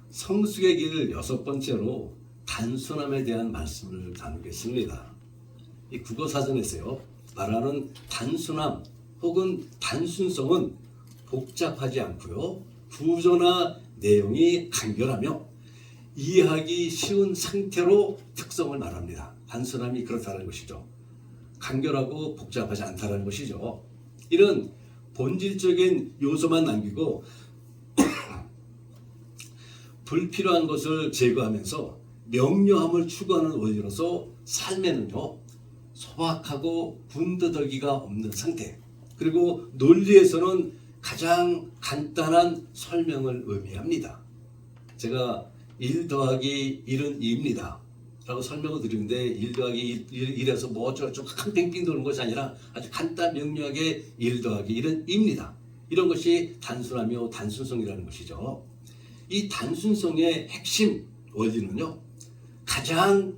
성숙의 길 6번째로 단순함에 대한 말씀을 나누겠습니다. 이 국어사전에서요 말하는 단순함 혹은 단순성은 복잡하지 않고요 구조나 내용이 간결하며 이해하기 쉬운 상태로 특성을 말합니다. 단순함이 그렇다는 것이죠. 간결하고 복잡하지 않다는 것이죠. 이런 본질적인 요소만 남기고 불필요한 것을 제거하면서 명료함을 추구하는 원리로서 삶에는요 소박하고 군더더기가 없는 상태, 그리고 논리에서는 가장 간단한 설명을 의미합니다. 제가 1 더하기 1은 2입니다 라고 설명을 드리는데 1 더하기 1에서 뭐 어쩌고저쩌고 큰 빙빙 도는 것이 아니라 아주 간단 명료하게 1 더하기 1은 2입니다. 이런 것이 단순하며 단순성이라는 것이죠. 이 단순성의 핵심 원리는요 가장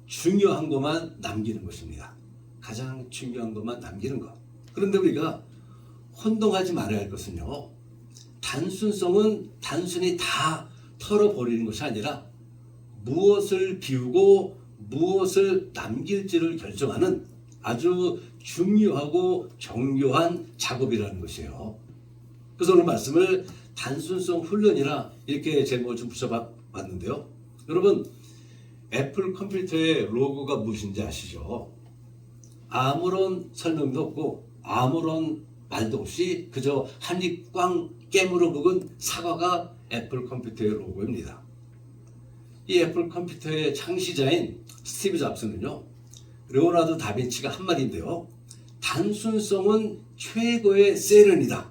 중요한 것만 남기는 것입니다. 가장 중요한 것만 남기는 것. 그런데 우리가 혼동하지 말아야 할 것은요 단순성은 단순히 다 털어버리는 것이 아니라 무엇을 비우고 무엇을 남길지를 결정하는 아주 중요하고 정교한 작업이라는 것이에요. 그래서 오늘 말씀을 단순성 훈련이라 이렇게 제목을 좀 붙여봤는데요. 여러분 애플 컴퓨터의 로고가 무엇인지 아시죠? 아무런 설명도 없고 아무런 말도 없이 그저 한 입 꽝 깨물어 먹은 사과가 애플 컴퓨터의 로고입니다. 이 애플 컴퓨터의 창시자인 스티브 잡스는요 레오나르도 다빈치가 한 말인데요 단순성은 최고의 세련이다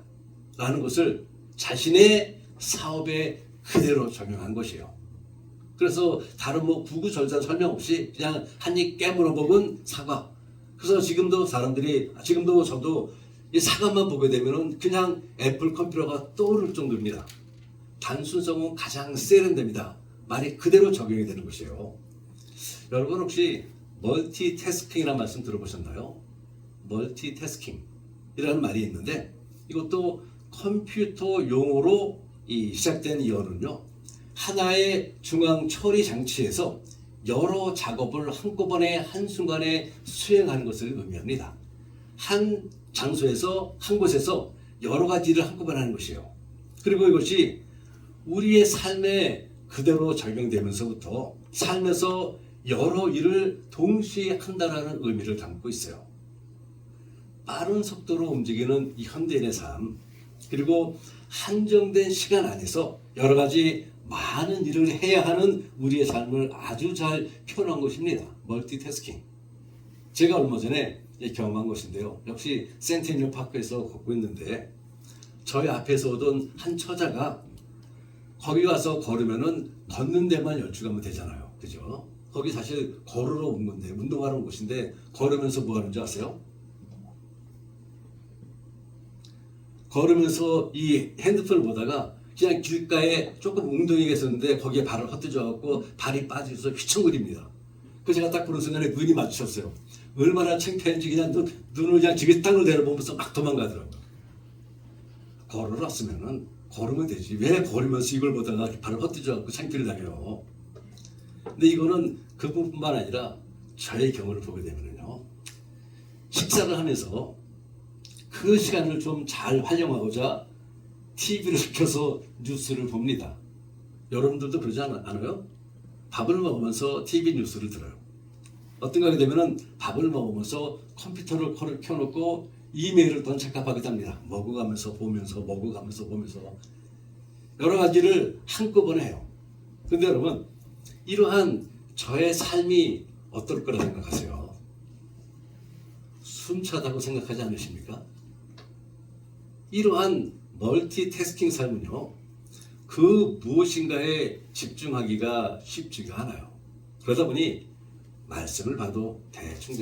라는 것을 자신의 사업에 그대로 적용한 것이에요. 그래서 다른 뭐 구구절절 설명 없이 그냥 한 입 깨물어 먹은 사과. 그래서 지금도 저도 이 사과만 보게 되면은 그냥 애플 컴퓨터가 떠오를 정도입니다. 단순성은 가장 세련됩니다. 말이 그대로 적용이 되는 것이에요. 여러분 혹시 멀티태스킹이라는 말씀 들어보셨나요? 멀티태스킹이라는 말이 있는데 이것도 컴퓨터 용어로 시작된 이 언어는요 하나의 중앙 처리 장치에서 여러 작업을 한꺼번에 한순간에 수행하는 것을 의미합니다. 한 장소에서 한 곳에서 여러 가지 일을 한꺼번에 하는 것이에요. 그리고 이것이 우리의 삶에 그대로 적용되면서부터 삶에서 여러 일을 동시에 한다는 의미를 담고 있어요. 빠른 속도로 움직이는 이 현대인의 삶, 그리고 한정된 시간 안에서 여러 가지 많은 일을 해야 하는 우리의 삶을 아주 잘 표현한 것입니다. 멀티태스킹. 제가 얼마 전에 경험한 것인데요. 역시 센티니얼 파크에서 걷고 있는데 저희 앞에서 오던 한 처자가 거기 가서 걸으면은 걷는 데만 열중하면 되잖아요. 그죠? 거기 사실 걸으러 온 건데, 운동하러 온 곳인데 걸으면서 뭐 하는지 아세요? 걸으면서 이 핸드폰을 보다가 그냥 길가에 조금 웅덩이가 있었는데 거기에 발을 헛디뎌갖고 발이 빠져서 휘청거립니다. 그래서 제가 딱 보는 순간에 눈이 마주쳤어요. 얼마나 창피한지 그냥 눈을 그냥 지게 땅을 내려보면서 막 도망가더라고요. 걸으러 왔으면은 걸으면 되지. 왜 걸으면서 이걸 보다가 발을 헛디뎌갖고 창피를 당해요. 근데 이거는 그뿐만 아니라 저의 경우를 보게 되면요. 식사를 하면서 그 시간을 좀 잘 활용하고자 TV를 켜서 뉴스를 봅니다. 여러분들도 그러지 않아요? 밥을 먹으면서 TV 뉴스를 들어요. 어떤가 하게 되면은 밥을 먹으면서 컴퓨터를 켜놓고 이메일을 또 착각하게 됩니다. 먹어가면서 보면서 여러 가지를 한꺼번에 해요. 근데 여러분 이러한 저의 삶이 어떨 거라 생각하세요? 숨차다고 생각하지 않으십니까? 이러한 멀티태스킹 삶은요 그 무엇인가에 집중하기가 쉽지가 않아요. 그러다 보니 말씀을 봐도 대충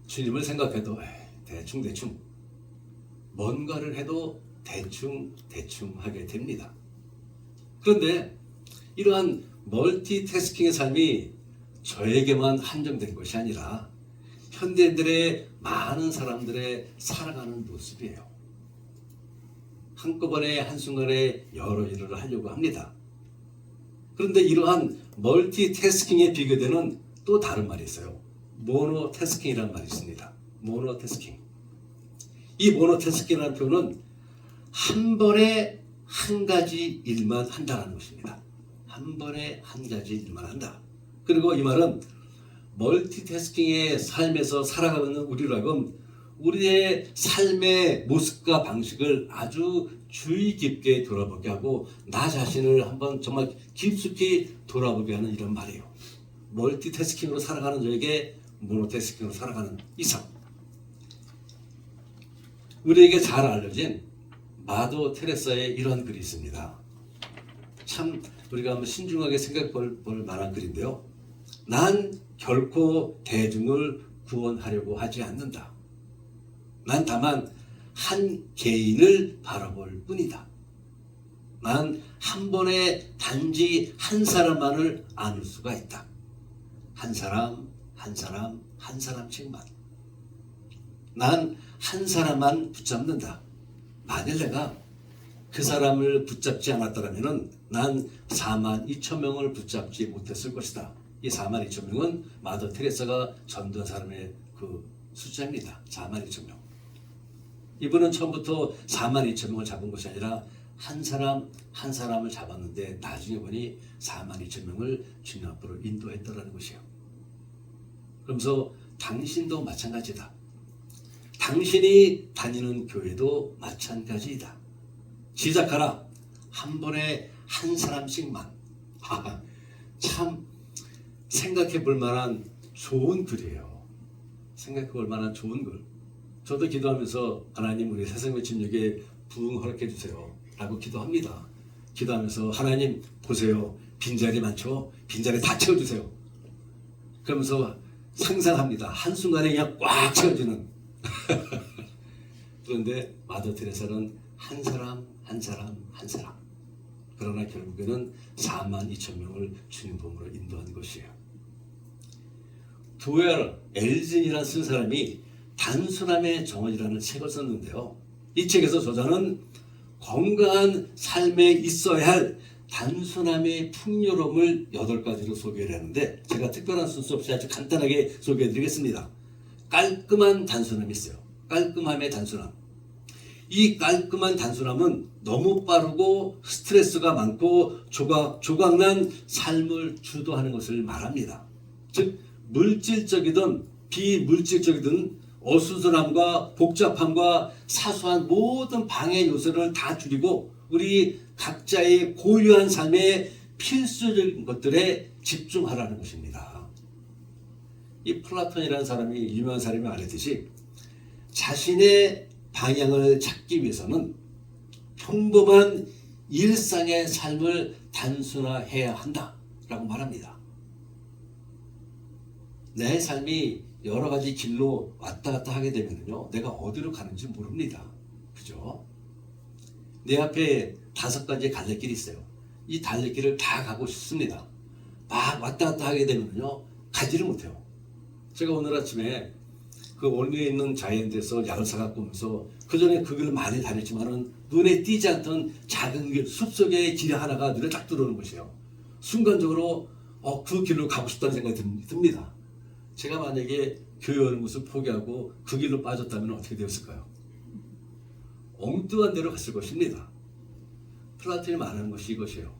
주님을 생각해도 대충 뭔가를 해도 대충 하게 됩니다. 그런데 이러한 멀티태스킹의 삶이 저에게만 한정된 것이 아니라 현대인들의 많은 사람들의 살아가는 모습이에요. 한꺼번에 한순간에 여러 일을 하려고 합니다. 그런데 이러한 멀티태스킹에 비교되는 또 다른 말이 있어요. 모노태스킹이라는 말이 있습니다. 모노태스킹. 이 모노태스킹이라는 표현은 한 번에 한 가지 일만 한다는 것입니다. 한 번에 한 가지 일만 한다. 그리고 이 말은 멀티태스킹의 삶에서 살아가는 우리로 하여금 우리의 삶의 모습과 방식을 아주 주의 깊게 돌아보게 하고 나 자신을 한번 정말 깊숙이 돌아보게 하는 이런 말이에요. 멀티태스킹으로 살아가는 저에게 모노태스킹으로 살아가는 이상. 우리에게 잘 알려진 마더 테레사의 이런 글이 있습니다. 참 우리가 한번 신중하게 생각해 볼 만한 글인데요. 난 결코 대중을 구원하려고 하지 않는다. 난 다만 한 개인을 바라볼 뿐이다. 난 한 번에 단지 한 사람만을 안을 수가 있다. 한 사람, 한 사람, 한 사람씩만. 난 한 사람만 붙잡는다. 만일 내가 그 사람을 붙잡지 않았더라면 난 42,000명을 붙잡지 못했을 것이다. 이 42,000명은 마더 테레사가 전도한 사람의 그 숫자입니다. 42,000명. 이분은 처음부터 42,000명을 잡은 것이 아니라 한 사람 한 사람을 잡았는데 나중에 보니 42,000명을 주님 앞으로 인도했더라는 것이에요. 그러면서 당신도 마찬가지다. 당신이 다니는 교회도 마찬가지이다. 시작하라. 한 번에 한 사람씩만. 참 생각해 볼 만한 좋은 글이에요. 생각해 볼 만한 좋은 글. 저도 기도하면서 하나님 우리 세상의 진역에 부흥 허락해 주세요 라고 기도합니다. 기도하면서 하나님 보세요. 빈자리 많죠? 빈자리 다 채워주세요. 그러면서 상상합니다. 한순간에 그냥 꽉 채워지는. 그런데 마더 테레사는 한 사람 한 사람 한 사람. 그러나 결국에는 42,000명을 주님 보험으로 인도한 것이에요. 도엘 엘진이라는 쓴 사람이 단순함의 정원이라는 책을 썼는데요. 이 책에서 저자는 건강한 삶에 있어야 할 단순함의 풍요로움을 8가지로 소개를 했는데 제가 특별한 순서 없이 아주 간단하게 소개해드리겠습니다. 깔끔한 단순함이 있어요. 깔끔함의 단순함. 이 깔끔한 단순함은 너무 빠르고 스트레스가 많고 조각난 삶을 주도하는 것을 말합니다. 즉 물질적이든 비물질적이든 어수선함과 복잡함과 사소한 모든 방해 요소를 다 줄이고 우리 각자의 고유한 삶의 필수적인 것들에 집중하라는 것입니다. 이 플라톤이라는 사람이 유명한 사람이 말했듯이 자신의 방향을 찾기 위해서는 평범한 일상의 삶을 단순화해야 한다라고 말합니다. 내 삶이 여러 가지 길로 왔다 갔다 하게 되면요, 내가 어디로 가는지 모릅니다. 그죠? 내 앞에 5가지의 갈래길이 있어요. 이 갈래길을 다 가고 싶습니다. 막 왔다 갔다 하게 되면요, 가지를 못해요. 제가 오늘 아침에 그 올리에 있는 자이언트에서 약을 사갖고 오면서 그 전에 그 길을 많이 다녔지만은 눈에 띄지 않던 작은 길, 숲속의 길 하나가 눈에 딱 들어오는 것이에요. 순간적으로 그 길로 가고 싶다는 생각이 듭니다. 제가 만약에 교회 오는 것을 포기하고 그 길로 빠졌다면 어떻게 되었을까요? 엉뚱한 데로 갔을 것입니다. 플라톤이 말하는 것이 이것이에요.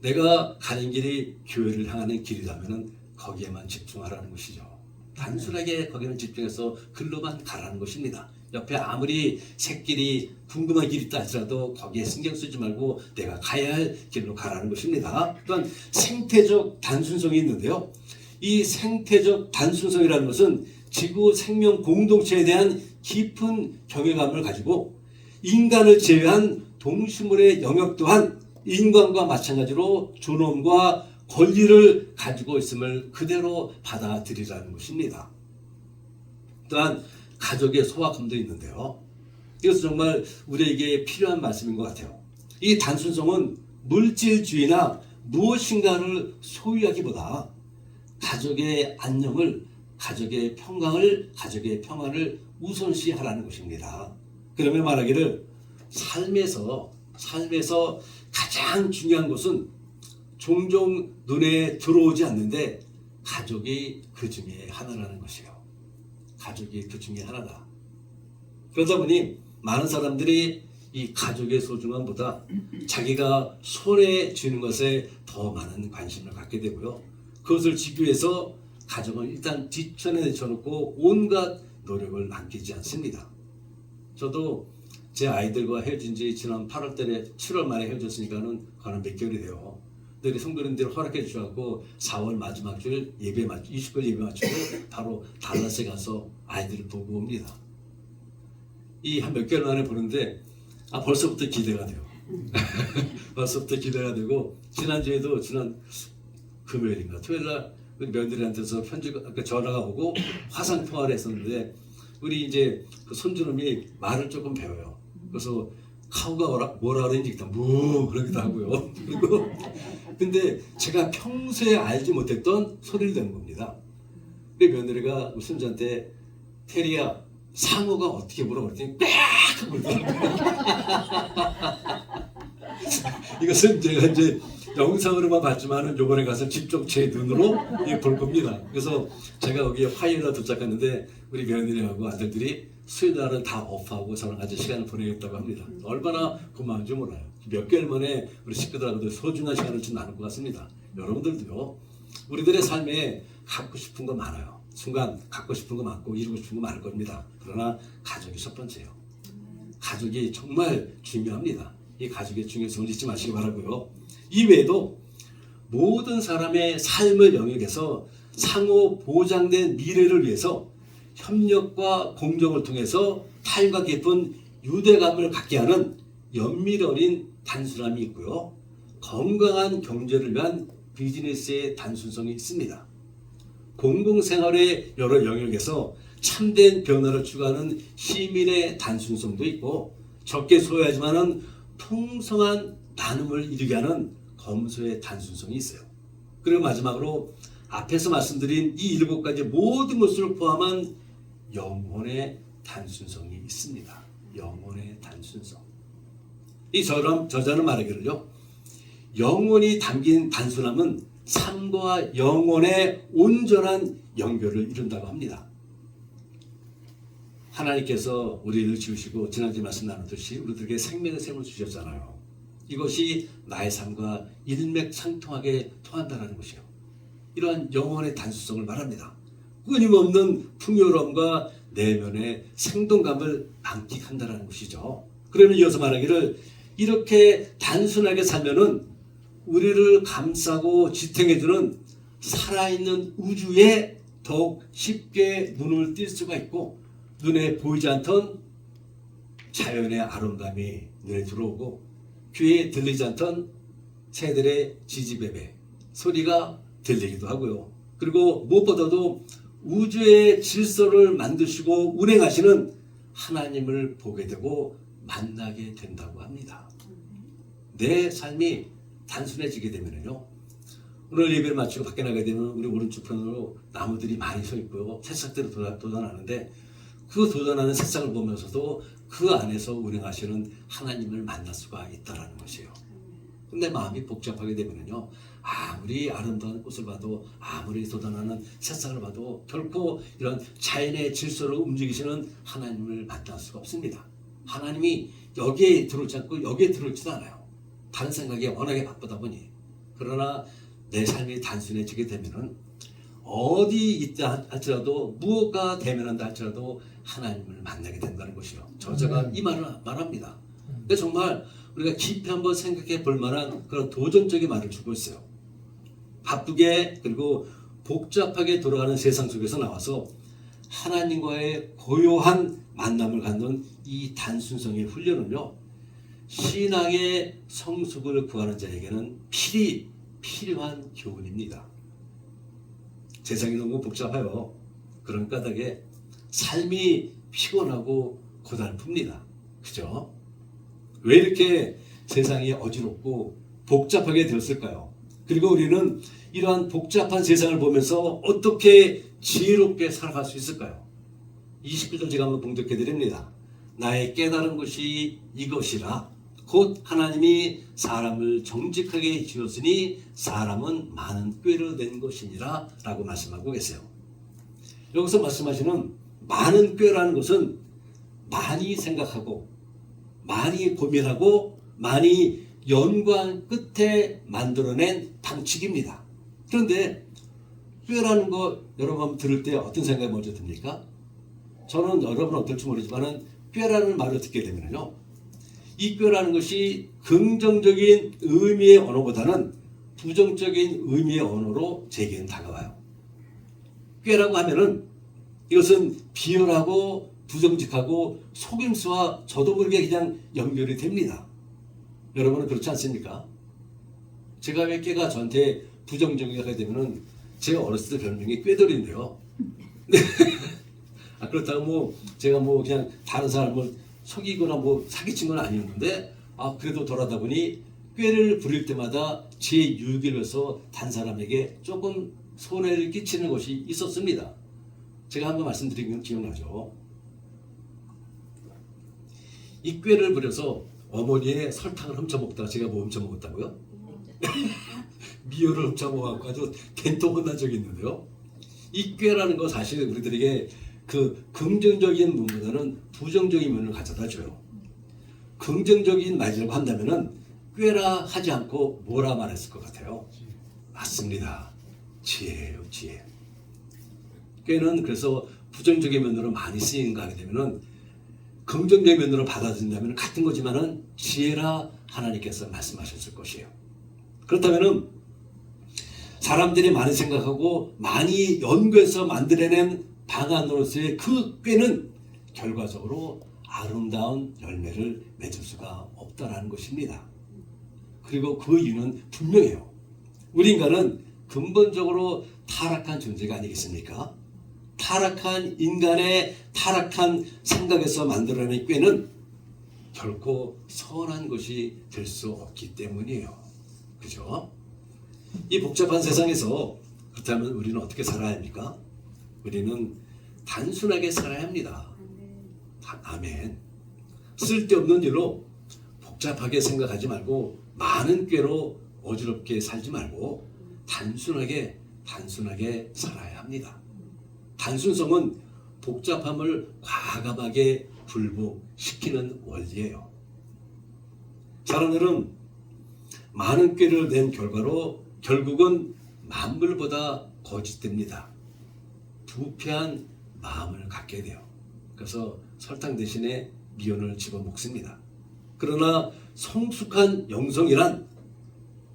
내가 가는 길이 교회를 향하는 길이라면 거기에만 집중하라는 것이죠. 단순하게 거기는 집중해서 글로만 가라는 것입니다. 옆에 아무리 새길이 궁금한 길이 있다 할지라도 거기에 신경 쓰지 말고 내가 가야 할 길로 가라는 것입니다. 또한 생태적 단순성이 있는데요. 이 생태적 단순성이라는 것은 지구 생명 공동체에 대한 깊은 경외감을 가지고 인간을 제외한 동식물의 영역 또한 인간과 마찬가지로 존엄과 권리를 가지고 있음을 그대로 받아들이라는 것입니다. 또한 가족의 소확함도 있는데요. 이것은 정말 우리에게 필요한 말씀인 것 같아요. 이 단순성은 물질주의나 무엇인가를 소유하기보다 가족의 안녕을, 가족의 평강을, 가족의 평안을 우선시하라는 것입니다. 그러면 말하기를 삶에서 가장 중요한 것은 종종 눈에 들어오지 않는데 가족이 그 중에 하나라는 것이에요. 가족이 그 중에 하나다. 그러다 보니 많은 사람들이 이 가족의 소중함보다 자기가 손에 쥐는 것에 더 많은 관심을 갖게 되고요. 그것을 지기 위해서 가족은 일단 뒷전에 내쳐놓고 온갖 노력을 남기지 않습니다. 저도 제 아이들과 헤어진 지 지난 8월 달에 7월 말에 헤어졌으니까는 그는 몇 개월이 돼요. 근데 성도님들 허락해 주셔서 4월 마지막 주 예배 20일 예배 마치고 바로 달라스에 가서 아이들을 보고 옵니다. 이 한 몇 개월 만에 보는데 벌써부터 기대가 돼요. 벌써부터 기대가 되고 지난주에도 지난 금요일인가 토요일날 우리 며느리한테서 전화가 오고 화상 통화를 했었는데 우리 이제 그 손주놈이 말을 조금 배워요. 그래서 카우가 뭐라 그러는지 일단 무 그러기도 하고요. 그리고 근데 제가 평소에 알지 못했던 소리를 내는 겁니다. 우리 며느리가 우리 손주한테 테리야 상어가 어떻게 물어 그랬더니 빽 하고 그러더라고요. 이것은 제가 이제 영상으로만 봤지만은 요번에 가서 직접 제 눈으로 볼 겁니다. 그래서 제가 거기에 화요일날 도착했는데 우리 며느리하고 아들들이 수요일날은 다 오프하고 저랑 같이 시간을 보내겠다고 합니다. 얼마나 고마운지 몰라요. 몇 개월 만에 우리 식구들하고도 소중한 시간을 좀 나눌 것 같습니다. 여러분들도요. 우리들의 삶에 갖고 싶은 거 많아요. 순간 갖고 싶은 거 많고 이루고 싶은 거 많을 겁니다. 그러나 가족이 첫 번째예요. 가족이 정말 중요합니다. 이 가족의 중요성을 잊지 마시기 바라고요. 이외에도 모든 사람의 삶의 영역에서 상호 보장된 미래를 위해서 협력과 공정을 통해서 타인과 깊은 유대감을 갖게 하는 연밀 어린 단순함이 있고요. 건강한 경제를 위한 비즈니스의 단순성이 있습니다. 공공생활의 여러 영역에서 참된 변화를 추구하는 시민의 단순성도 있고 적게 소유하지만은 풍성한 나눔을 이루게 하는 검소의 단순성이 있어요. 그리고 마지막으로 앞에서 말씀드린 이 7가지 모든 것을 포함한 영혼의 단순성이 있습니다. 영혼의 단순성. 이 저자는 말하기를요. 영혼이 담긴 단순함은 삶과 영혼의 온전한 연결을 이룬다고 합니다. 하나님께서 우리를 지으시고 지난주에 말씀 나눴듯이 우리들에게 생명의 샘을 주셨잖아요. 이것이 나의 삶과 일맥상통하게 통한다는 것이요. 이러한 영혼의 단순성을 말합니다. 끊임없는 풍요로움과 내면의 생동감을 만끽한다는 것이죠. 그러면 이어서 말하기를 이렇게 단순하게 살면은 우리를 감싸고 지탱해주는 살아있는 우주에 더욱 쉽게 눈을 띌 수가 있고 눈에 보이지 않던 자연의 아름다움이 눈에 들어오고 귀에 들리지 않던 새들의 지지배배 소리가 들리기도 하고요. 그리고 무엇보다도 우주의 질서를 만드시고 운행하시는 하나님을 보게 되고 만나게 된다고 합니다. 내 삶이 단순해지게 되면요. 오늘 예배를 마치고 밖에 나가게 되면 우리 오른쪽편으로 나무들이 많이 서 있고요. 새싹들이 돋아나는데 그 돋아나는 새싹을 보면서도 그 안에서 운행하시는 하나님을 만날 수가 있다는 것이에요. 근데 마음이 복잡하게 되면요. 아무리 아름다운 꽃을 봐도 아무리 돋아나는 새싹을 봐도 결코 이런 자연의 질서를 움직이시는 하나님을 만날 수가 없습니다. 하나님이 여기에 들어오지 않고 여기에 들어오지도 않아요. 다른 생각에 워낙에 바쁘다 보니. 그러나 내 삶이 단순해지게 되면은 어디 있다 할지라도 무엇가 대면한다 할지라도 하나님을 만나게 된다는 것이요. 저자가 이 말을 말합니다. 근데 정말 우리가 깊이 한번 생각해 볼 만한 그런 도전적인 말을 주고 있어요. 바쁘게 그리고 복잡하게 돌아가는 세상 속에서 나와서 하나님과의 고요한 만남을 갖는 이 단순성의 훈련은요. 신앙의 성숙을 구하는 자에게는 필요한 교훈입니다. 세상이 너무 복잡해요. 그런 까닭에 삶이 피곤하고 고달픕니다. 그죠? 왜 이렇게 세상이 어지럽고 복잡하게 되었을까요? 그리고 우리는 이러한 복잡한 세상을 보면서 어떻게 지혜롭게 살아갈 수 있을까요? 20절 제가 한번 봉독해 드립니다. 나의 깨달은 것이 이것이라 곧 하나님이 사람을 정직하게 지었으니 사람은 많은 꾀를 낸 것이니라 라고 말씀하고 계세요. 여기서 말씀하시는 많은 꾀라는 것은 많이 생각하고 많이 고민하고 많이 연구한 끝에 만들어낸 방식입니다. 그런데 꾀라는 거 여러분 들을 때 어떤 생각이 먼저 듭니까? 저는 여러분 어떨지 모르지만 꾀라는 말을 듣게 되면요, 이 꾀라는 것이 긍정적인 의미의 언어보다는 부정적인 의미의 언어로 제게는 다가와요. 꾀라고 하면은 이것은 비열하고 부정직하고 속임수와 저도 모르게 그냥 연결이 됩니다. 여러분은 그렇지 않습니까? 제가 왜 꾀가 저한테 부정적이게 되면은 제 어렸을 때 별명이 꾀돌인데요. 그렇다고 제가 그냥 다른 사람을 속이거나 사기친 건 아니었는데, 그래도 돌아다 보니 꾀를 부릴 때마다 제 유익을 위해서 다른 사람에게 조금 손해를 끼치는 것이 있었습니다. 제가 한번 말씀드린 건 기억나죠? 이 꾀를 부려서 어머니의 설탕을 훔쳐먹다가 제가 훔쳐먹었다고요? 미열을 훔쳐먹어서 아주 된통 혼난 적이 있는데요. 이 꾀라는 거 사실 우리들에게 그 긍정적인 면보다는 부정적인 면을 가져다 줘요. 긍정적인 말이라고 한다면은 꾀라 하지 않고 뭐라 말했을 것 같아요? 맞습니다. 지혜예요, 지혜. 꾀는 그래서 부정적인 면으로 많이 쓰이는가 하게 되면은 긍정적인 면으로 받아들인다면 같은 거지만은 지혜라 하나님께서 말씀하셨을 것이에요. 그렇다면은 사람들이 많이 생각하고 많이 연구해서 만들어낸 방안으로서의 그 꾀는 결과적으로 아름다운 열매를 맺을 수가 없다라는 것입니다. 그리고 그 이유는 분명해요. 우리 인간은 근본적으로 타락한 존재가 아니겠습니까? 타락한 인간의 타락한 생각에서 만들어낸 꾀는 결코 선한 것이 될 수 없기 때문이에요. 그죠? 이 복잡한 세상에서 그렇다면 우리는 어떻게 살아야 합니까? 우리는 단순하게 살아야 합니다. 아멘. 쓸데없는 일로 복잡하게 생각하지 말고 많은 꾀로 어지럽게 살지 말고 단순하게 살아야 합니다. 단순성은 복잡함을 과감하게 굴복시키는 원리예요. 사람들은 많은 꾀를 낸 결과로 결국은 만물보다 거짓됩니다. 부패한 마음을 갖게 돼요. 그래서 설탕 대신에 미연을 집어먹습니다. 그러나 성숙한 영성이란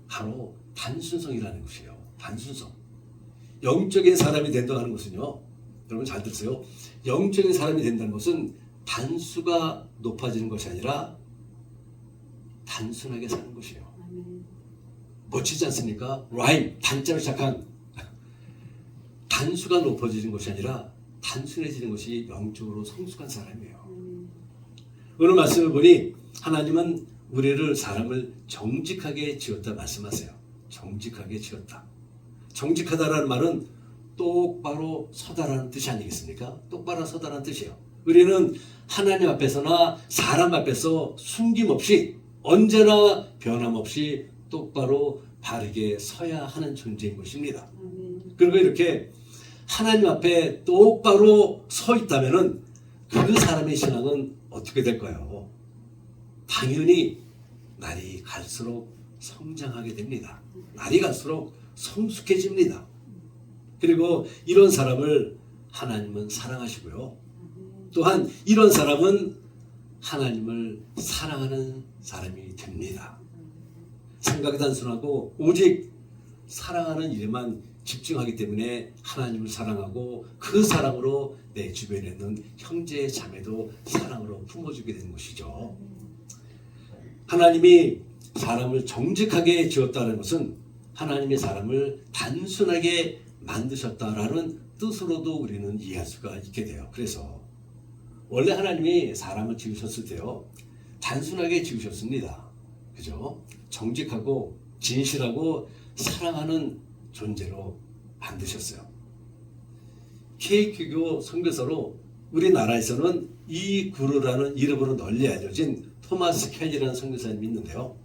바로 단순성이라는 것이에요. 단순성. 영적인 사람이 된다고 하는 것은요, 여러분 잘 들으세요. 영적인 사람이 된다는 것은 단수가 높아지는 것이 아니라 단순하게 사는 것이에요. 멋지지 않습니까? 라임, 단자로 시작한 단수가 높아지는 것이 아니라 단순해지는 것이 영적으로 성숙한 사람이에요. 오늘 말씀을 보니 하나님은 우리를 사람을 정직하게 지었다 말씀하세요. 정직하게 지었다. 정직하다라는 말은 똑바로 서다라는 뜻이 아니겠습니까? 똑바로 서다라는 뜻이에요. 우리는 하나님 앞에서나 사람 앞에서 숨김없이 언제나 변함없이 똑바로 바르게 서야 하는 존재인 것입니다. 그리고 이렇게 하나님 앞에 똑바로 서 있다면은 그 사람의 신앙은 어떻게 될까요? 당연히 날이 갈수록 성장하게 됩니다. 날이 갈수록 성숙해집니다. 그리고 이런 사람을 하나님은 사랑하시고요. 또한 이런 사람은 하나님을 사랑하는 사람이 됩니다. 생각이 단순하고 오직 사랑하는 일에만 집중하기 때문에 하나님을 사랑하고 그 사랑으로 내 주변에 있는 형제 자매도 사랑으로 품어주게 되는 것이죠. 하나님이 사람을 정직하게 지었다는 것은 하나님이 사람을 단순하게 만드셨다라는 뜻으로도 우리는 이해할 수가 있게 돼요. 그래서 원래 하나님이 사람을 지으셨을 때요, 단순하게 지으셨습니다. 그죠? 정직하고 진실하고 사랑하는 존재로 만드셨어요. KQ교 선교사로 우리나라에서는 이 구루라는 이름으로 널리 알려진 토마스 켈리라는 선교사님이 있는데요.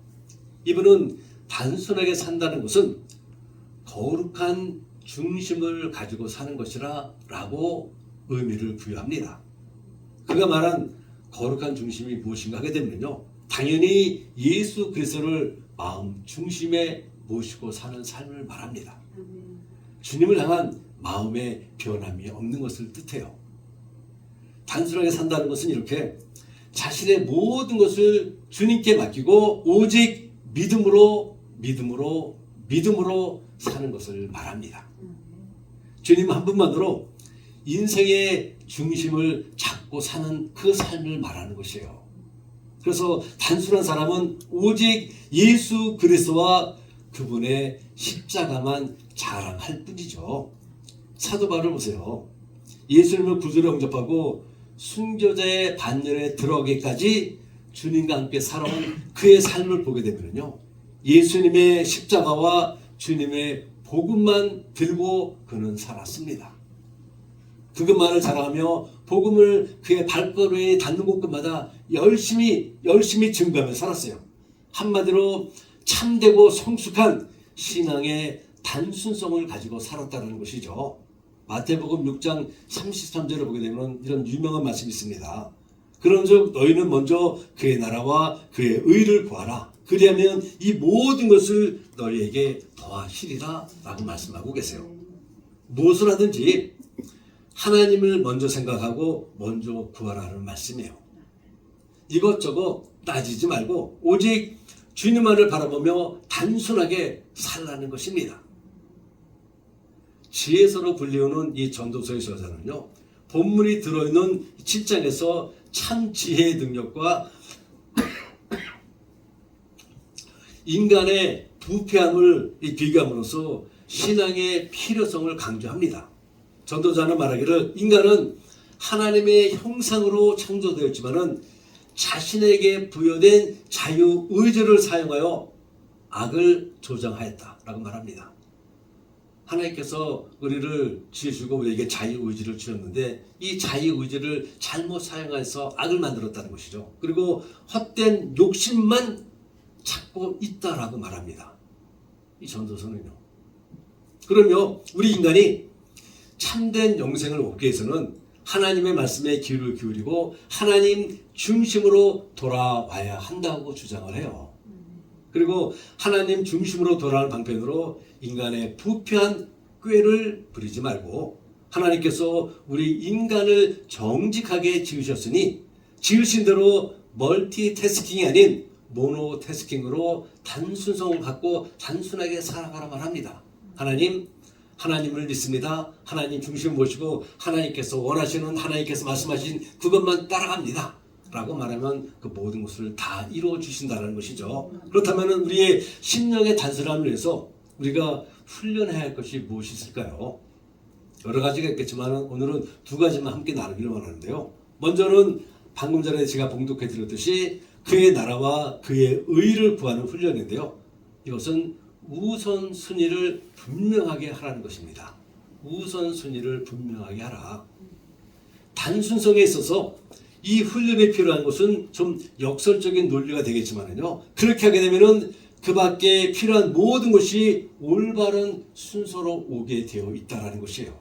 이분은 단순하게 산다는 것은 거룩한 중심을 가지고 사는 것이라 라고 의미를 부여합니다. 그가 말한 거룩한 중심이 무엇인가 하게 되면요, 당연히 예수 그리스도를 마음 중심에 모시고 사는 삶을 말합니다. 주님을 향한 마음의 변함이 없는 것을 뜻해요. 단순하게 산다는 것은 이렇게 자신의 모든 것을 주님께 맡기고 오직 믿음으로 사는 것을 말합니다. 주님 한 분만으로 인생의 중심을 잡고 사는 그 삶을 말하는 것이에요. 그래서 단순한 사람은 오직 예수 그리스도와 그분의 십자가만 자랑할 뿐이죠. 사도 바울을 보세요. 예수님을 구주로 영접하고 순교자의 반열에 들어가기까지 주님과 함께 살아온 그의 삶을 보게 되면요, 예수님의 십자가와 주님의 복음만 들고 그는 살았습니다. 그것만을 자랑하며 복음을 그의 발걸음에 닿는 곳마다 열심히 증거하며 살았어요. 한마디로 참되고 성숙한 신앙의 단순성을 가지고 살았다는 것이죠. 마태복음 6장 33절을 보게 되면 이런 유명한 말씀이 있습니다. 그런즉 너희는 먼저 그의 나라와 그의 의를 구하라. 그리하면 이 모든 것을 너희에게 더하시리라 라고 말씀하고 계세요. 무엇을 하든지 하나님을 먼저 생각하고 먼저 구하라는 말씀이에요. 이것저것 따지지 말고 오직 주님만을 바라보며 단순하게 살라는 것입니다. 지혜서로 불리우는 이 전도서의 저자는요, 본문이 들어있는 7장에서 참 지혜의 능력과 인간의 부패함을 비교함으로써 신앙의 필요성을 강조합니다. 전도자는 말하기를 인간은 하나님의 형상으로 창조되었지만은 자신에게 부여된 자유의지를 사용하여 악을 조장하였다라고 말합니다. 하나님께서 우리를 지으시고 우리에게 자유의지를 주셨는데 이 자유의지를 잘못 사용해서 악을 만들었다는 것이죠. 그리고 헛된 욕심만 찾고 있다라고 말합니다. 이 전도서는요. 그러면 우리 인간이 참된 영생을 얻기 위해서는 하나님의 말씀에 귀를 기울이고 하나님 중심으로 돌아와야 한다고 주장을 해요. 그리고 하나님 중심으로 돌아가는 방편으로 인간의 부패한 꾀를 부리지 말고 하나님께서 우리 인간을 정직하게 지으셨으니 지으신 대로 멀티태스킹이 아닌 모노태스킹으로 단순성을 갖고 단순하게 살아가라만 합니다. 하나님을 믿습니다. 하나님 중심 모시고 하나님께서 원하시는 하나님께서 말씀하신 그것만 따라갑니다. 라고 말하면 그 모든 것을 다 이루어 주신다는 것이죠. 그렇다면 우리의 심령의 단순함을 위해서 우리가 훈련해야 할 것이 무엇이 있을까요? 여러 가지가 있겠지만 오늘은 두 가지만 함께 나누기를 원하는데요. 먼저는 방금 전에 제가 봉독해 드렸듯이 그의 나라와 그의 의를 구하는 훈련인데요. 이것은 우선순위를 분명하게 하라는 것입니다. 우선순위를 분명하게 하라. 단순성에 있어서 이 훈련에 필요한 것은 좀 역설적인 논리가 되겠지만요. 그렇게 하게 되면은 그 밖에 필요한 모든 것이 올바른 순서로 오게 되어 있다는 것이에요.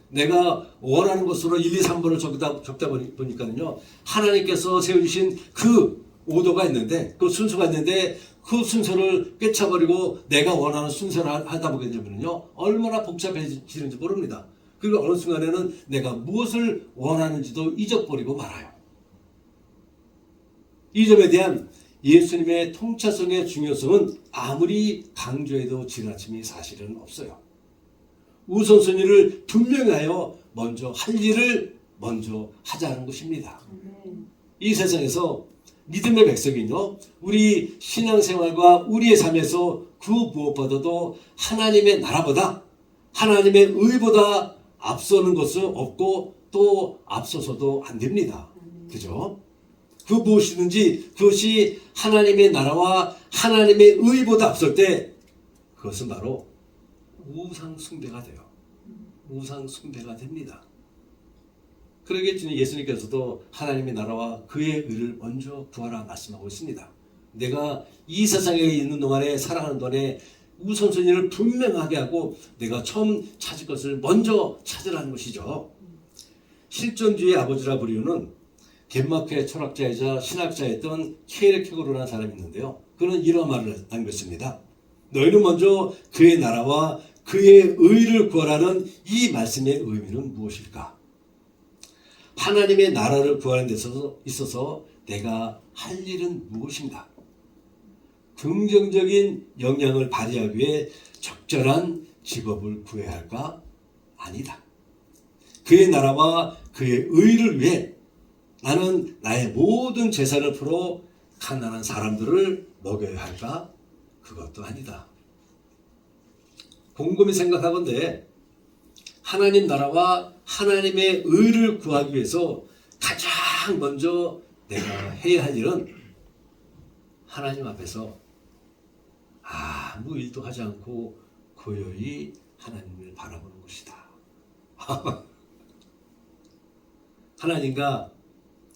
내가 원하는 것으로 1, 2, 3번을 적다 보니까요. 하나님께서 세워주신 그 오더가 있는데, 그 순서가 있는데, 그 순서를 꿰차버리고 내가 원하는 순서를 하다 보게 되면요. 얼마나 복잡해지는지 모릅니다. 그리고 어느 순간에는 내가 무엇을 원하는지도 잊어버리고 말아요. 이 점에 대한 예수님의 통찰성의 중요성은 아무리 강조해도 지나침이 사실은 없어요. 우선순위를 분명히 하여 먼저 할 일을 먼저 하자는 것입니다. 이 세상에서 믿음의 백성이요, 우리 신앙생활과 우리의 삶에서 그 무엇보다도 하나님의 나라보다 하나님의 의보다 앞서는 것은 없고 또 앞서서도 안 됩니다. 그죠? 그 무엇이든지 그것이 하나님의 나라와 하나님의 의보다 앞설 때 그것은 바로 우상 숭배가 돼요. 우상 숭배가 됩니다. 그러기에 주님 예수님께서도 하나님의 나라와 그의 의를 먼저 구하라 말씀하고 있습니다. 내가 이 세상에 있는 동안에 살아가는 동안에 우선순위를 분명하게 하고 내가 처음 찾을 것을 먼저 찾으라는 것이죠. 실존주의 아버지라 부르는 덴마크의 철학자이자 신학자였던 케르케고르라는 사람이 있는데요. 그는 이런 말을 남겼습니다. 너희는 먼저 그의 나라와 그의 의를 구하라는 이 말씀의 의미는 무엇일까? 하나님의 나라를 구하는 데 있어서 내가 할 일은 무엇인가? 긍정적인 영향을 발휘하기 위해 적절한 직업을 구해야 할까? 아니다. 그의 나라와 그의 의를 위해 나는 나의 모든 재산을 풀어 가난한 사람들을 먹여야 할까? 그것도 아니다. 곰곰이 생각하건대 하나님 나라와 하나님의 의를 구하기 위해서 가장 먼저 내가 해야 할 일은 하나님 앞에서 아무 일도 하지 않고 고요히 하나님을 바라보는 것이다. 하나님과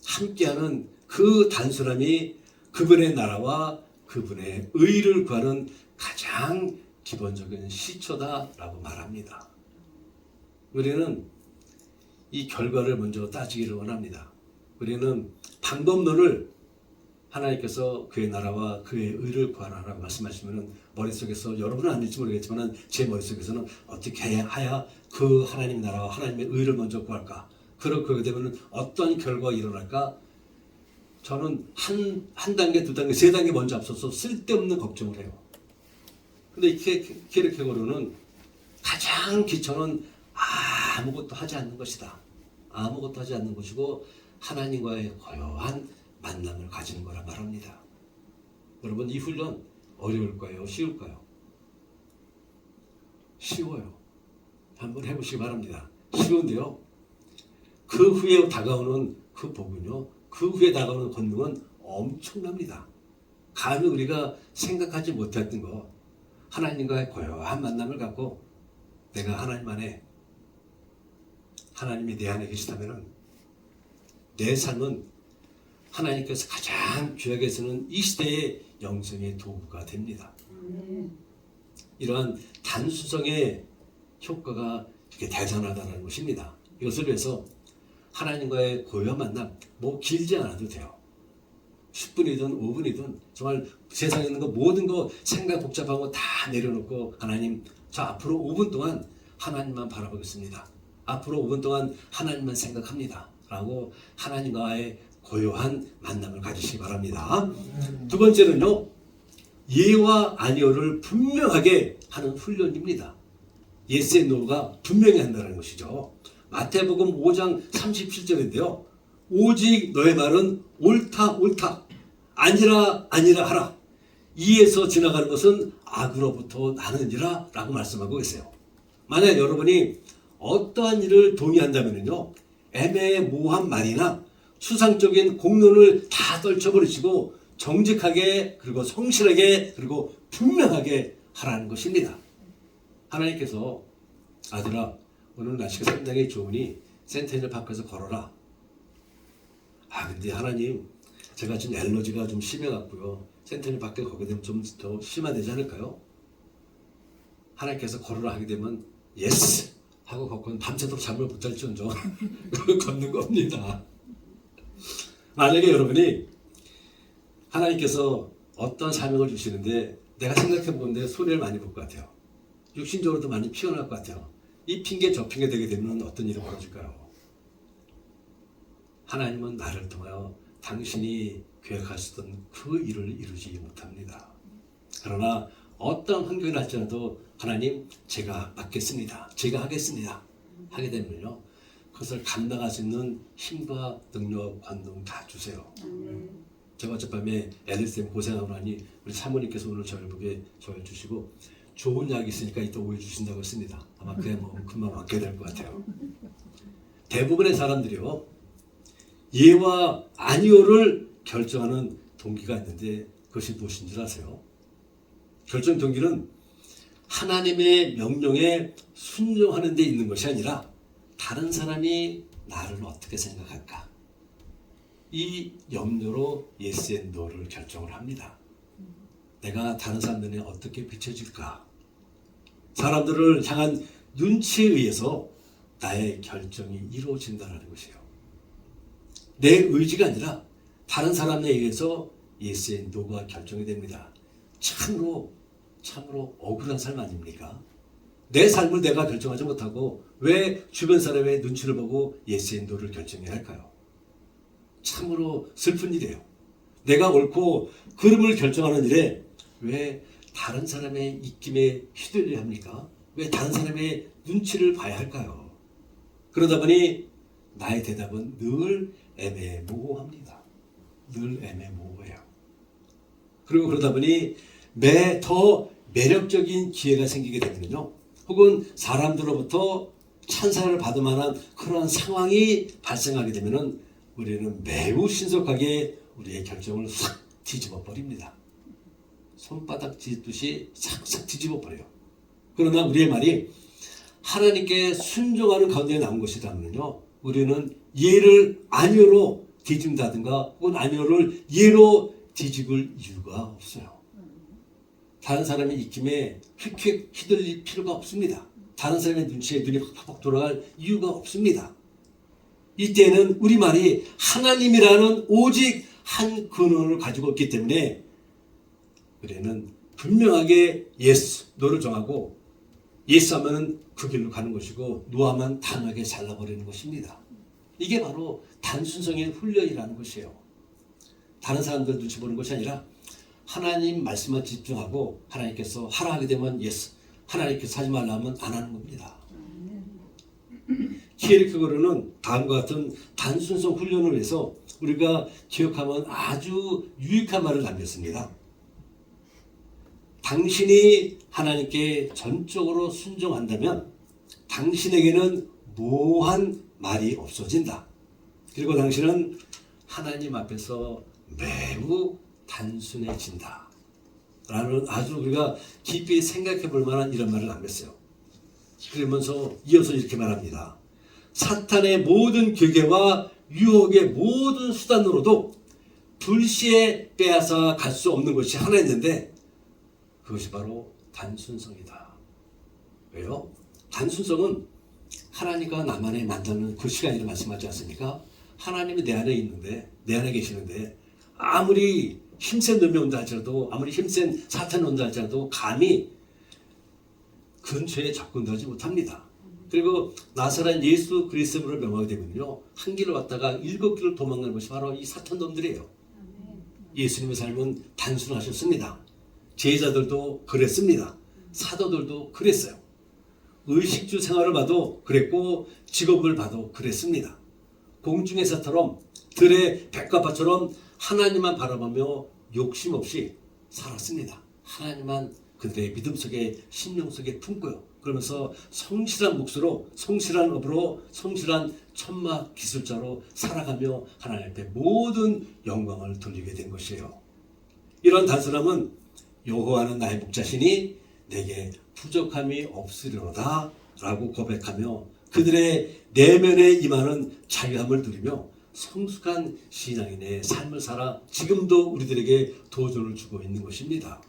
함께하는 그 단순함이 그분의 나라와 그분의 의를 구하는 가장 기본적인 시초다라고 말합니다. 우리는 이 결과를 먼저 따지기를 원합니다. 우리는 방법론을 하나님께서 그의 나라와 그의 의를 구하라고 말씀하시면 머릿속에서 여러분은 아닐지 모르겠지만 제 머릿속에서는 어떻게 해야 그 하나님 나라와 하나님의 의를 먼저 구할까? 그렇게 되면 어떤 결과가 일어날까? 저는 한 단계, 두 단계, 세 단계 먼저 앞서서 쓸데없는 걱정을 해요. 근데 이 케르케고르는 가장 기초는 아무것도 하지 않는 것이다. 아무것도 하지 않는 것이고 하나님과의 고요한 만남을 가지는 거라 말합니다. 여러분 이 훈련 어려울까요? 쉬울까요? 쉬워요. 한번 해보시기 바랍니다. 쉬운데요. 그 후에 다가오는 그 복은요. 그 후에 다가오는 권능은 엄청납니다. 감히 우리가 생각하지 못했던 거 하나님과의 고요한 만남을 갖고 내가 하나님 안에 하나님이 내 안에 계시다면 내 삶은 하나님께서 가장 귀하게 쓰는 이 시대의 영성의 도구가 됩니다. 이러한 단순성의 효과가 이렇게 대단하다는 것입니다. 이것을 위해서 하나님과의 고요한 만남, 길지 않아도 돼요. 10분이든 5분이든 정말 세상에 있는 거 모든 거 생각 복잡한 거 다 내려놓고 하나님, 저 앞으로 5분 동안 하나님만 바라보겠습니다. 앞으로 5분 동안 하나님만 생각합니다. 라고 하나님과의 고요한 만남을 가지시기 바랍니다. 두 번째는요. 예와 아니오를 분명하게 하는 훈련입니다. 예스 앤 노가 분명히 한다는 것이죠. 마태복음 5장 37절인데요. 오직 너의 말은 옳다 옳다 아니라 아니라 하라. 이에서 지나가는 것은 악으로부터 나느니라 라고 말씀하고 계세요. 만약 여러분이 어떠한 일을 동의한다면요. 애매모호한 말이나 추상적인 공론을 다 떨쳐버리시고 정직하게 그리고 성실하게 그리고 분명하게 하라는 것입니다. 하나님께서 아들아 오늘 날씨가 상당히 좋으니 센테니얼 파크에서 걸어라. 근데 하나님 제가 지금 알러지가 좀 심해갖고요. 센테니얼 파크에 거기 되면 좀 더 심화되지 않을까요? 하나님께서 걸어라 하게 되면 예스 하고 걷고는 밤새도록 잠을 못 잘지언정 걷는 겁니다. 만약에 여러분이 하나님께서 어떤 사명을 주시는데 내가 생각해 보는데 손해를 많이 볼 것 같아요. 육신적으로도 많이 피곤할 것 같아요. 이 핑계 저 핑계 되게 되면 어떤 일이 벌어질까요? 하나님은 나를 통하여 당신이 계획하시던 그 일을 이루지 못합니다. 그러나 어떤 환경이 날지라도 하나님 제가 맡겠습니다. 제가 하겠습니다. 하게 되면요. 그것을 감당할 수 있는 힘과 능력, 권능 다 주세요. 제가 어젯밤에 애들쌤 고생하고 나니 우리 사모님께서 오늘 저를 보게 저를 주시고 좋은 약이 있으니까 이따 오해 주신다고 했습니다. 아마 그래 금방 맡게 될 것 같아요. 대부분의 사람들이요. 예와 아니오를 결정하는 동기가 있는데 그것이 무엇인 줄 아세요? 결정 동기는 하나님의 명령에 순종하는 데 있는 것이 아니라 다른 사람이 나를 어떻게 생각할까? 이 염려로 yes and no를 결정을 합니다. 내가 다른 사람들에 어떻게 비춰질까? 사람들을 향한 눈치에 의해서 나의 결정이 이루어진다는 것이에요. 내 의지가 아니라 다른 사람에 의해서 yes and no가 결정이 됩니다. 참으로 억울한 삶 아닙니까? 내 삶을 내가 결정하지 못하고 왜 주변 사람의 눈치를 보고 yes and no를 결정해야 할까요? 참으로 슬픈 일이에요. 내가 옳고 그름을 결정하는 일에 왜 다른 사람의 입김에 휘둘려야 합니까? 왜 다른 사람의 눈치를 봐야 할까요? 그러다 보니 나의 대답은 늘 애매모호합니다. 늘 애매모호해요. 그리고 그러다 보니 더 매력적인 기회가 생기게 되면요. 혹은 사람들로부터 찬사를 받을 만한 그런 상황이 발생하게 되면은 우리는 매우 신속하게 우리의 결정을 싹 뒤집어 버립니다. 손바닥 뒤집듯이 싹싹 뒤집어 버려요. 그러나 우리의 말이 하나님께 순종하는 가운데 나온 것이라면요, 우리는 예를 아니오로 뒤집는다든가 혹은 아니오를 예로 뒤집을 이유가 없어요. 다른 사람의 입김에 휙휙 휘둘릴 필요가 없습니다. 다른 사람의 눈치에 눈이 팍팍 돌아갈 이유가 없습니다. 이때는 우리 말이 하나님이라는 오직 한 근원을 가지고 있기 때문에 우리는 분명하게 예스, 노를 정하고 예스 하면 그 길로 가는 것이고 노 하면 단호하게 잘라버리는 것입니다. 이게 바로 단순성의 훈련이라는 것이에요. 다른 사람들 눈치 보는 것이 아니라 하나님 말씀만 집중하고 하나님께서 하라 하게 되면 예스, 하나님께서 하지 말라 하면 안 하는 겁니다. 키에르케고르는 다음과 같은 단순성 훈련을 위해서 우리가 기억하면 아주 유익한 말을 남겼습니다. 당신이 하나님께 전적으로 순종한다면 당신에게는 모호한 말이 없어진다. 그리고 당신은 하나님 앞에서 매우 단순해진다. 라는 아주 우리가 깊이 생각해 볼 만한 이런 말을 남겼어요. 그러면서 이어서 이렇게 말합니다. 사탄의 모든 괴계와 유혹의 모든 수단으로도 불시에 빼앗아 갈 수 없는 것이 하나 있는데 그것이 바로 단순성이다. 왜요? 단순성은 하나님과 나만의 만나는 그 시간이라고 말씀하지 않습니까? 하나님이 내 안에 있는데, 내 안에 계시는데 아무리 힘센 놈이 온다 할지라도, 아무리 힘센 사탄이 온다 할지라도 감히 근처에 접근도 하지 못합니다. 그리고 나사렛 예수 그리스도를 명하게 되면요, 한 길을 왔다가 7길을 도망가는 것이 바로 이 사탄 놈들이에요. 예수님의 삶은 단순하셨습니다. 제자들도 그랬습니다. 사도들도 그랬어요. 의식주 생활을 봐도 그랬고 직업을 봐도 그랬습니다. 공중에서처럼 들의 백과파처럼 하나님만 바라보며 욕심 없이 살았습니다. 하나님만 그들의 믿음 속에 심령 속에 품고요. 그러면서 성실한 몫으로, 성실한 업으로, 성실한 천막 기술자로 살아가며 하나님 앞에 모든 영광을 돌리게 된 것이에요. 이런 단순함은 여호와는 나의 목자시니 내게 부족함이 없으리로다 라고 고백하며 그들의 내면에 임하는 자유함을 누리며 성숙한 신앙인의 삶을 살아 지금도 우리들에게 도전을 주고 있는 것입니다.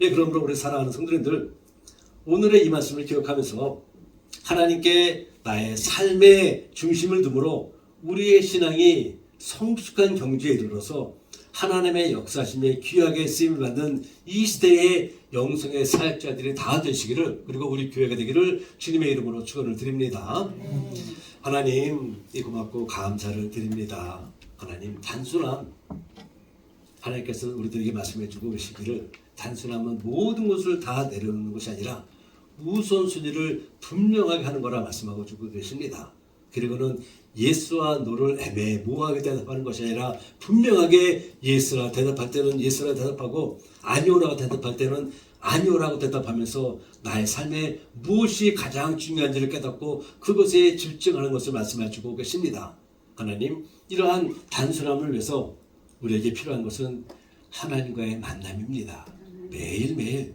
예, 그러므로 우리 사랑하는 성도님들, 오늘의 이 말씀을 기억하면서 하나님께 나의 삶의 중심을 두므로 우리의 신앙이 성숙한 경지에 이르러서 하나님의 역사심에 귀하게 쓰임을 받는 이 시대의 영성의 사역자들이 다 되시기를, 그리고 우리 교회가 되기를 주님의 이름으로 축원을 드립니다. 하나님, 이 고맙고 감사를 드립니다. 하나님, 단순함, 하나님께서 우리들에게 말씀해 주고 계시기를 단순함은 모든 것을 다 내려놓는 것이 아니라 우선순위를 분명하게 하는 거라 말씀하고 주고 계십니다. 그리고는 예스와 노를 애매모호하게 대답하는 것이 아니라 분명하게 예스라 대답할 때는 예스라 대답하고 아니오라고 대답할 때는 아니오라고 대답하면서 나의 삶에 무엇이 가장 중요한지를 깨닫고 그것에 집중하는 것을 말씀해 주고 계십니다. 하나님, 이러한 단순함을 위해서 우리에게 필요한 것은 하나님과의 만남입니다. 매일매일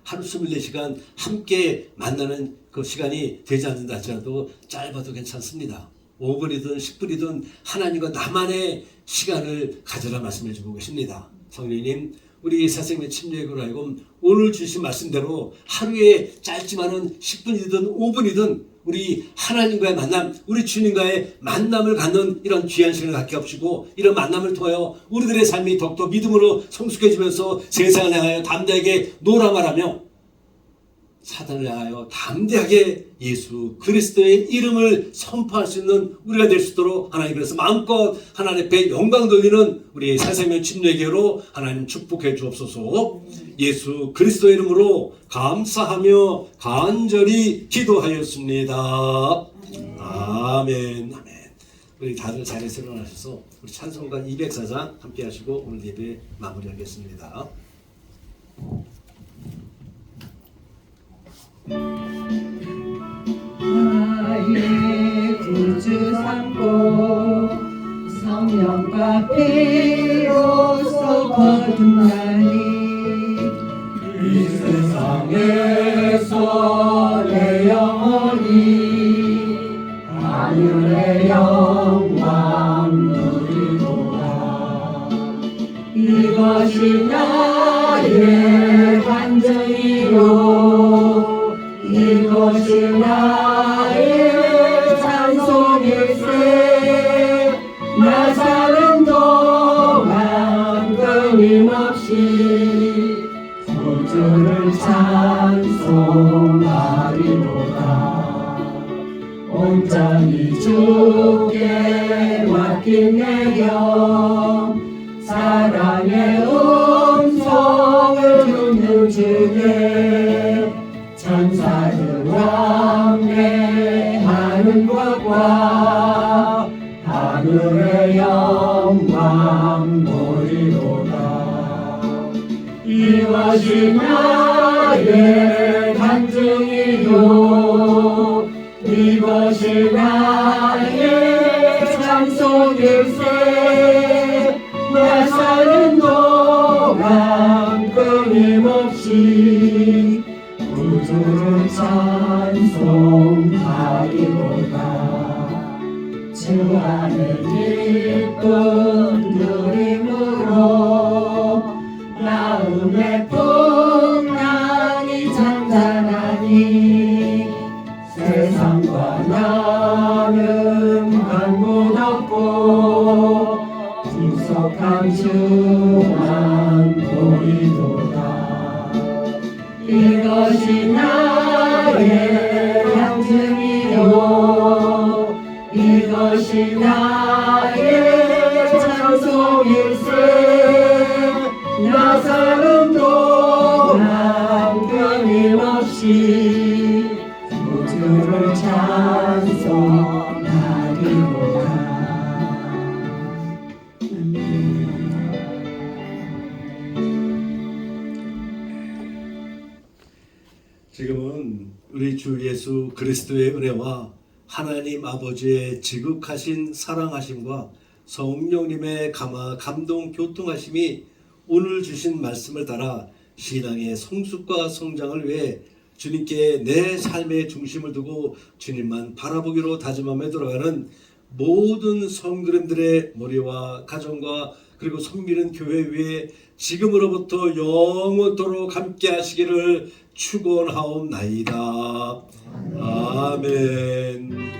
하루 24시간 함께 만나는 그 시간이 되지 않는다 할지라도 짧아도 괜찮습니다. 5분이든 10분이든 하나님과 나만의 시간을 가져라 말씀해 주고 계십니다. 성령님, 우리 새생명 침례교로 하여금 오늘 주신 말씀대로 하루에 짧지만은 10분이든 5분이든 우리 하나님과의 만남, 우리 주님과의 만남을 갖는 이런 귀한 시간을 갖게 하시고, 이런 만남을 통하여 우리들의 삶이 더욱더 믿음으로 성숙해지면서 세상을 향하여 담대하게 노라말하며 사단을 향하여 담대하게 예수 그리스도의 이름을 선포할 수 있는 우리가 될 수 있도록 하나님, 그래서 마음껏 하나님 앞에 영광 돌리는 우리 새생명 침례교로 하나님 축복해 주옵소서. 예수 그리스도의 이름으로 감사하며 간절히 기도하였습니다. 아멘. 아멘. 우리 다들 자리에서 일어나셔서 우리 찬송가 204장 함께 하시고 오늘 예배 마무리하겠습니다. 나의 구주 삼고 성령과 피로써 거듭나니 이 세상에서 내 영혼이 하늘의 영광 누리도다. 이것이 나의 간증이요 이것이 나의 찬송일세. 나 사는 동안 끊임없이 구주를 찬송하리로다. 온전히 주께 맡긴 내 영, 사랑의 음성을 듣는 주께 천사들 왕래하는 것과 하늘의 영광 보리로다. 이것이 나의 간증이요 이것이 나의 찬송일세. 나 사는 동안 끊임없이 구주를 찬송하리로다. 주 안에 기쁜 누림으로 마음의 풍랑이 잔잔하니 세상과 나는 한곳 없고 구속한 주만 보이도다. 이것이 나의 간증이요 이것이 나의 찬송일세. 나 사는 동안 끊임없이 구주를 찬송하리로다. 지금은 우리 주 예수 그리스도의 은혜와 하나님 아버지의 지극하신 사랑하심과 성령님의 감동 교통하심이 오늘 주신 말씀을 따라 신앙의 성숙과 성장을 위해 주님께 내 삶의 중심을 두고 주님만 바라보기로 다짐하며 돌아가는 모든 성도님들의 머리와 가정과 그리고 섬기는 교회 위에 지금으로부터 영원토록 함께 하시기를 축원하옵나이다. 아멘.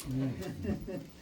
네.